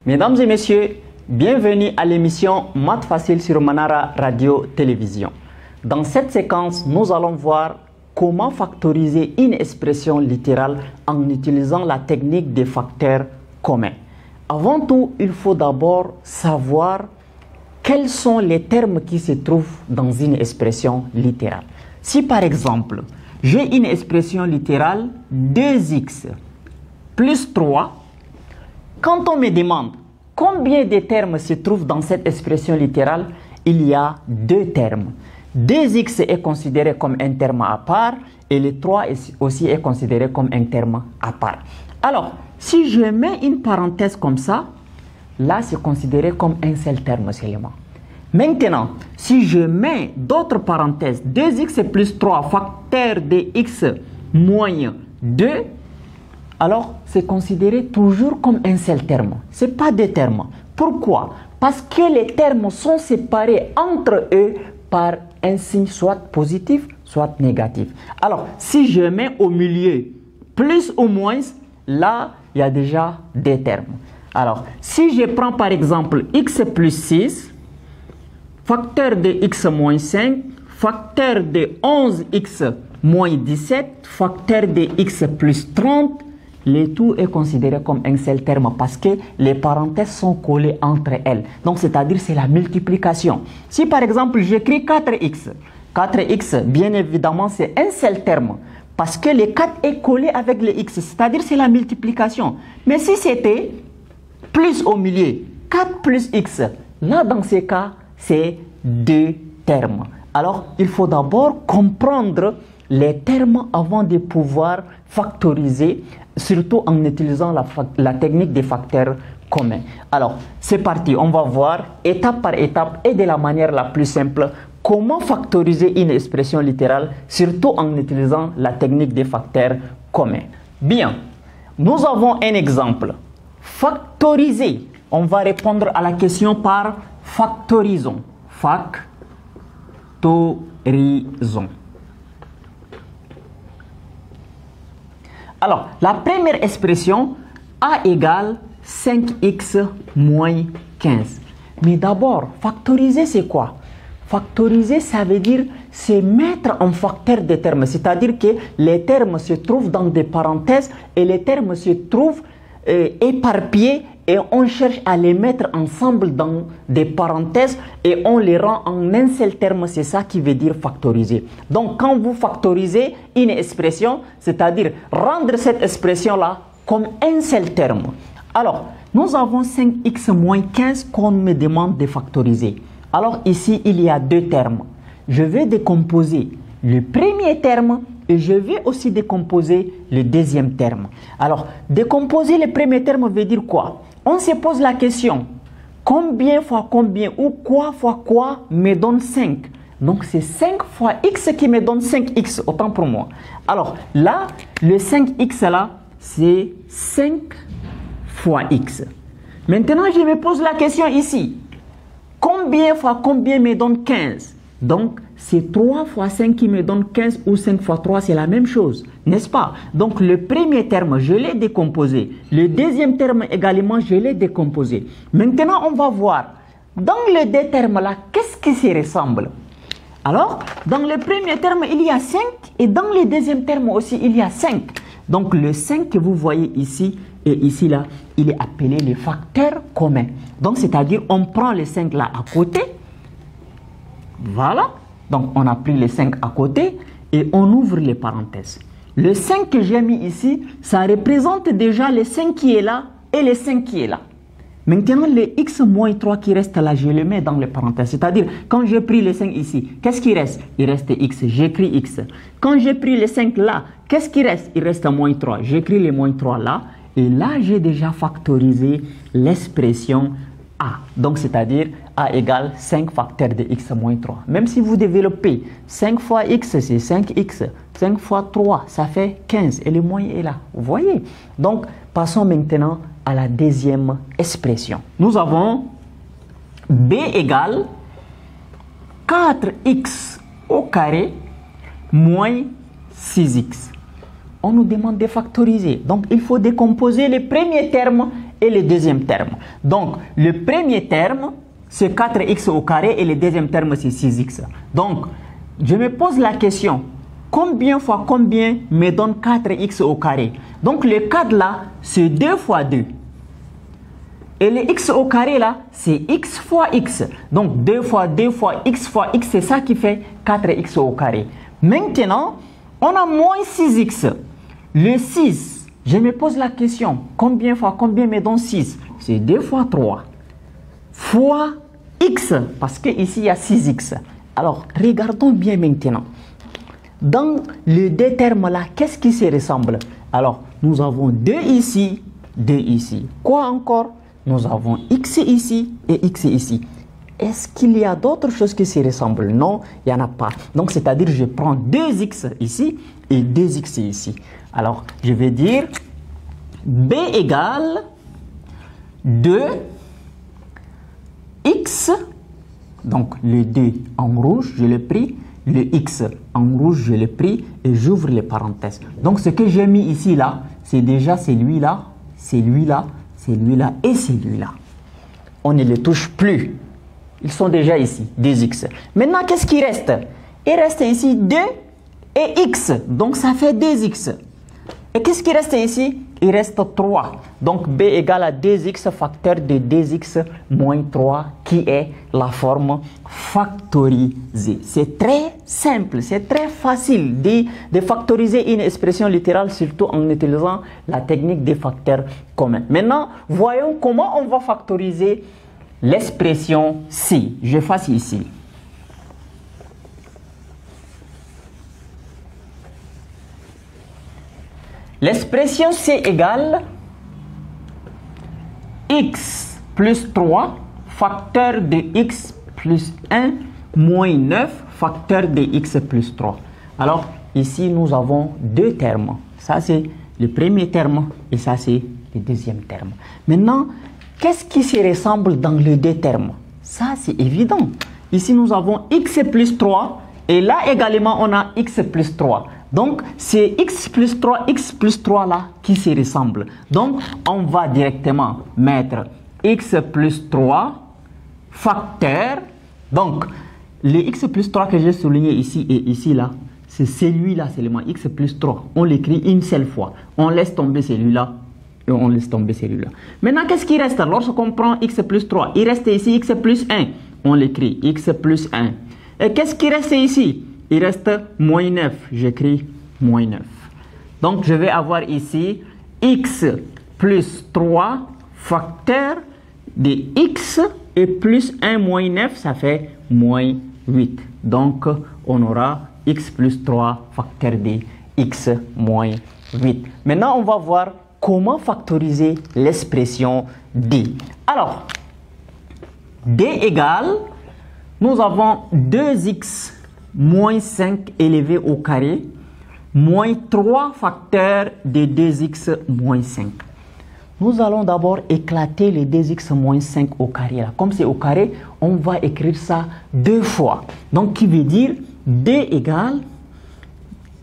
Mesdames et messieurs, bienvenue à l'émission Maths Facile sur Manara Radio Télévision. Dans cette séquence, nous allons voir comment factoriser une expression littérale en utilisant la technique des facteurs communs. Avant tout, il faut d'abord savoir quels sont les termes qui se trouvent dans une expression littérale. Si par exemple, j'ai une expression littérale 2x plus 3, quand on me demande combien de termes se trouvent dans cette expression littérale, il y a deux termes. 2x est considéré comme un terme à part et le 3 aussi est considéré comme un terme à part. Alors, si je mets une parenthèse comme ça, là c'est considéré comme un seul terme seulement. Maintenant, si je mets d'autres parenthèses, 2x plus 3 facteur de x moins 2, alors c'est considéré toujours comme un seul terme. Ce n'est pas deux termes. Pourquoi? Parce que les termes sont séparés entre eux par un signe soit positif, soit négatif. Alors, si je mets au milieu plus ou moins, là, il y a déjà deux termes. Alors, si je prends par exemple x plus 6, facteur de x moins 5, facteur de 11x moins 17, facteur de x plus 30, le tout est considéré comme un seul terme parce que les parenthèses sont collées entre elles. Donc, c'est-à-dire c'est la multiplication. Si par exemple j'écris 4x, 4x, bien évidemment, c'est un seul terme parce que le 4 est collé avec le x, c'est-à-dire c'est la multiplication. Mais si c'était plus au milieu, 4 plus x, là dans ces cas, c'est deux termes. Alors, il faut d'abord comprendre les termes avant de pouvoir factoriser, surtout en utilisant la technique des facteurs communs. Alors, c'est parti, on va voir étape par étape et de la manière la plus simple comment factoriser une expression littérale, surtout en utilisant la technique des facteurs communs. Bien, nous avons un exemple. Factoriser, on va répondre à la question par factorisons. Factorisons. Alors, la première expression, a égale 5x moins 15. Mais d'abord, factoriser, c'est quoi? Factoriser, ça veut dire c'est mettre en facteur des termes. C'est-à-dire que les termes se trouvent dans des parenthèses et les termes se trouvent éparpillés et on cherche à les mettre ensemble dans des parenthèses et on les rend en un seul terme. C'est ça qui veut dire factoriser. Donc, quand vous factorisez une expression, c'est-à-dire rendre cette expression-là comme un seul terme. Alors, nous avons 5x moins 15 qu'on me demande de factoriser. Alors, ici, il y a deux termes. Je vais décomposer le premier terme et je vais aussi décomposer le deuxième terme. Alors, décomposer le premier terme veut dire quoi? On se pose la question, combien fois combien ou quoi fois quoi me donne 5? Donc, c'est 5 fois x qui me donne 5x, autant pour moi. Alors, là, le 5x là, c'est 5 fois x. Maintenant, je me pose la question ici. Combien fois combien me donne 15? Donc, c'est 3 fois 5 qui me donne 15 ou 5 fois 3, c'est la même chose, n'est-ce pas? Donc, le premier terme, je l'ai décomposé. Le deuxième terme également, je l'ai décomposé. Maintenant, on va voir, dans les deux termes-là, qu'est-ce qui se ressemble? Alors, dans le premier terme, il y a 5 et dans le deuxième terme aussi, il y a 5. Donc, le 5 que vous voyez ici et ici, là, il est appelé le facteur commun. Donc, c'est-à-dire, on prend les 5 là à côté. Voilà. Donc, on a pris les 5 à côté et on ouvre les parenthèses. Le 5 que j'ai mis ici, ça représente déjà le 5 qui est là et le 5 qui est là. Maintenant, le x moins 3 qui reste là, je le mets dans les parenthèses. C'est-à-dire, quand j'ai pris le 5 ici, qu'est-ce qui reste? Il reste x, j'écris x. Quand j'ai pris le 5 là, qu'est-ce qui reste? Il reste moins 3. J'écris le moins 3 là. Et là, j'ai déjà factorisé l'expression a. Donc, c'est-à-dire a égale 5 facteurs de x moins 3. Même si vous développez 5 fois x, c'est 5x. 5 fois 3, ça fait 15. Et le moyen est là. Vous voyez? Donc, passons maintenant à la deuxième expression. Nous avons b égale 4x au carré moins 6x. On nous demande de factoriser. Donc, il faut décomposer le premier terme et le deuxième terme. Donc, le premier terme, c'est 4x au carré et le deuxième terme, c'est 6x. Donc, je me pose la question, combien fois combien me donne 4x au carré? Donc, le 4 là, c'est 2 fois 2. Et le x au carré là, c'est x fois x. Donc 2 fois x, c'est ça qui fait 4x au carré. Maintenant, on a moins 6x. Le 6, je me pose la question, combien fois combien me donne 6? C'est 2 fois 3 fois x, parce qu'ici il y a 6x. Alors, regardons bien maintenant. Dans les deux termes là, qu'est-ce qui se ressemble? Alors, nous avons 2 ici, 2 ici. Quoi encore? Nous avons x ici et x ici. Est-ce qu'il y a d'autres choses qui se ressemblent? Non, il n'y en a pas. Donc, c'est-à-dire je prends 2x ici et 2x ici. Alors, je vais dire b égale 2x. Donc, le 2 en rouge, je l'ai pris. Le x en rouge, je l'ai pris. Et j'ouvre les parenthèses. Donc, ce que j'ai mis ici, là, c'est déjà celui-là, celui-là, celui-là et celui-là. On ne les touche plus. Ils sont déjà ici, 2x. Maintenant, qu'est-ce qui reste? Il reste ici 2 et x. Donc, ça fait 2x. Et qu'est-ce qui reste ici? Il reste 3. Donc, b égale à 2x facteur de 2x moins 3, qui est la forme factorisée. C'est très simple, c'est très facile de factoriser une expression littérale, surtout en utilisant la technique des facteurs communs. Maintenant, voyons comment on va factoriser l'expression C. Je fasse ici. L'expression C égale x plus 3 facteur de x plus 1 moins 9 facteur de x plus 3. Alors, ici, nous avons deux termes. Ça, c'est le premier terme et ça, c'est le deuxième terme. Maintenant, qu'est-ce qui se ressemble dans les deux termes? Ça, c'est évident. Ici, nous avons x plus 3 et là également, on a x plus 3. Donc, c'est x plus 3 là qui se ressemblent. Donc, on va directement mettre x plus 3 facteur. Donc, le x plus 3 que j'ai souligné ici et ici là, c'est celui-là seulement, x plus 3. On l'écrit une seule fois. On laisse tomber celui-là et on laisse tomber celui-là. Maintenant, qu'est-ce qui reste? Lorsqu'on prend x plus 3, il reste ici x plus 1. On l'écrit x plus 1. Et qu'est-ce qui reste ici? Il reste moins 9. J'écris moins 9. Donc, je vais avoir ici x plus 3 facteur de x et plus 1 moins 9, ça fait moins 8. Donc, on aura x plus 3 facteur de x moins 8. Maintenant, on va voir comment factoriser l'expression d. Alors, d égale, nous avons 2x moins 5 élevé au carré, moins 3 facteurs de 2x moins 5. Nous allons d'abord éclater les 2x moins 5 au carré. Là. Comme c'est au carré, on va écrire ça deux fois. Donc, qui veut dire d égale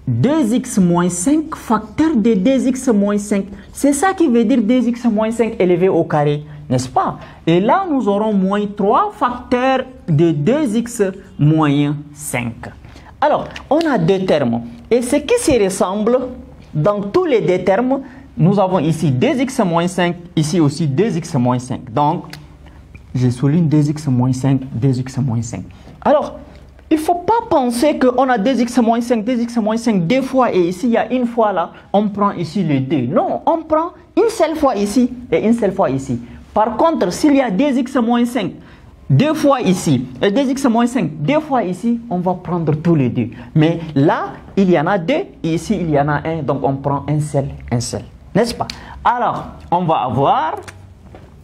2x moins 5 facteur de 2x moins 5. C'est ça qui veut dire 2x moins 5 élevé au carré, n'est-ce pas? Et là, nous aurons moins 3 facteurs de 2x moins 5. Alors, on a deux termes. Et ce qui se ressemble dans tous les deux termes, nous avons ici 2x moins 5, ici aussi 2x moins 5. Donc, je souligne 2x moins 5, 2x moins 5. Alors, il ne faut pas penser qu'on a 2x moins 5 deux fois et ici il y a une fois là, on prend ici les deux. Non, on prend une seule fois ici et une seule fois ici. Par contre, s'il y a 2x moins 5 deux fois ici et 2x moins 5 deux fois ici, on va prendre tous les deux. Mais là, il y en a deux et ici il y en a un, donc on prend un seul. N'est-ce pas? Alors, on va avoir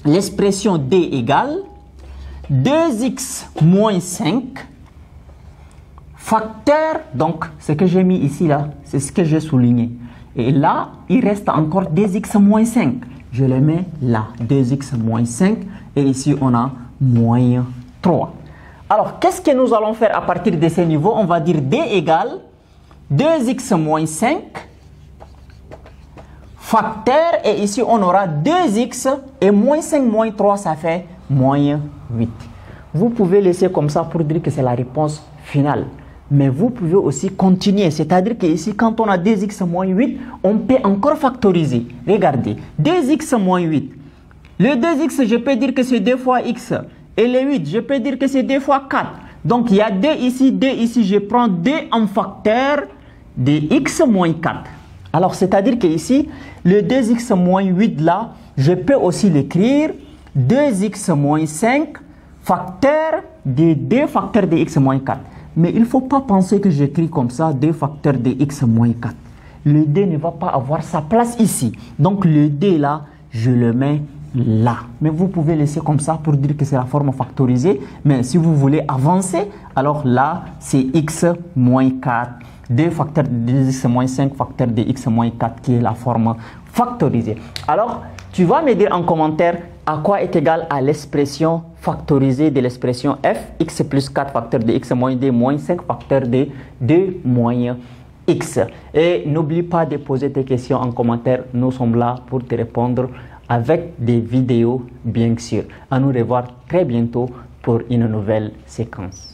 l'expression d égale 2x moins 5 facteur, donc ce que j'ai mis ici là, c'est ce que j'ai souligné. Et là, il reste encore 2x moins 5. Je le mets là, 2x moins 5. Et ici, on a moins 3. Alors, qu'est-ce que nous allons faire à partir de ces niveaux? On va dire D égale 2x moins 5 facteur, et ici on aura 2x et moins 5 moins 3, ça fait moins 8. Vous pouvez laisser comme ça pour dire que c'est la réponse finale. Mais vous pouvez aussi continuer, c'est-à-dire que ici, quand on a 2x moins 8, on peut encore factoriser. Regardez, 2x moins 8. Le 2x, je peux dire que c'est 2 fois x. Et le 8, je peux dire que c'est 2 fois 4. Donc, il y a 2 ici, 2 ici. Je prends 2 en facteur de x moins 4. Alors, c'est-à-dire que ici, le 2x moins 8 là, je peux aussi l'écrire 2x moins 5 facteur de 2 facteurs de x moins 4. Mais il ne faut pas penser que j'écris comme ça 2 facteurs de x moins 4. Le 2 ne va pas avoir sa place ici. Donc le 2 là, je le mets là. Mais vous pouvez laisser comme ça pour dire que c'est la forme factorisée. Mais si vous voulez avancer, alors là, c'est x moins 4. 2 facteurs de x moins 5 facteurs de x moins 4 qui est la forme factorisée. Alors, tu vas me dire en commentaire à quoi est égal à l'expression factorisée de l'expression f, x plus 4 facteur de x moins 2 moins 5 facteur de 2 moins x. Et n'oublie pas de poser tes questions en commentaire. Nous sommes là pour te répondre avec des vidéos, bien sûr. À nous revoir très bientôt pour une nouvelle séquence.